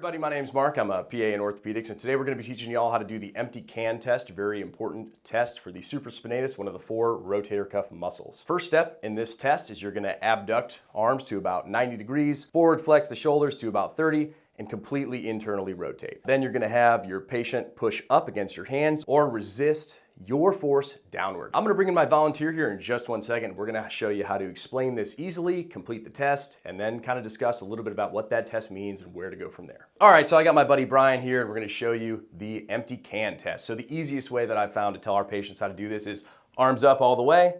everybody, my name's Mark. I'm a PA in orthopedics, and today we're going to be teaching you all how to do the empty can test, a very important test for the supraspinatus, one of the 4 rotator cuff muscles. First step in this test is you're going to abduct arms to about 90 degrees, forward flex the shoulders to about 30, and completely internally rotate. Then you're going to have your patient push up against your hands or resist your force downward. I'm going to bring in my volunteer here in just 1 second. We're going to show you how to explain this easily, complete the test, and then kind of discuss a little bit about what that test means and where to go from there. All right, so I got my buddy Brian here, and we're going to show you the empty can test. So the easiest way that I've found to tell our patients how to do this is arms up all the way,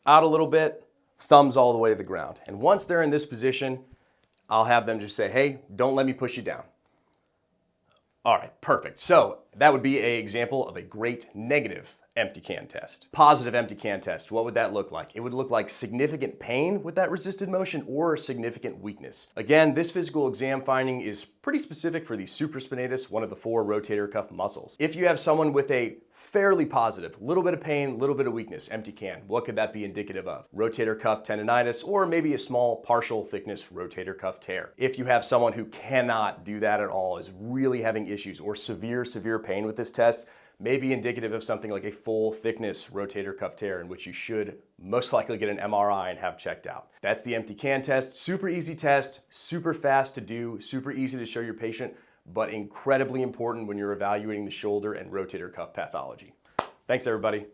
out a little bit, thumbs all the way to the ground. And once they're in this position, I'll have them just say, hey, don't let me push you down. All right, perfect. So that would be an example of a great negative empty can test. Positive empty can test, what would that look like? It would look like significant pain with that resisted motion or significant weakness. Again, this physical exam finding is pretty specific for the supraspinatus, one of the 4 rotator cuff muscles. If you have someone with a fairly positive, little bit of pain, little bit of weakness, empty can, what could that be indicative of? Rotator cuff tendonitis, or maybe a small partial thickness rotator cuff tear. If you have someone who cannot do that at all, is really having issues or severe pain with this test, may be indicative of something like a full thickness rotator cuff tear, in which you should most likely get an MRI and have checked out. That's the empty can test. Super easy test, super fast to do, super easy to show your patient, but incredibly important when you're evaluating the shoulder and rotator cuff pathology. Thanks, everybody.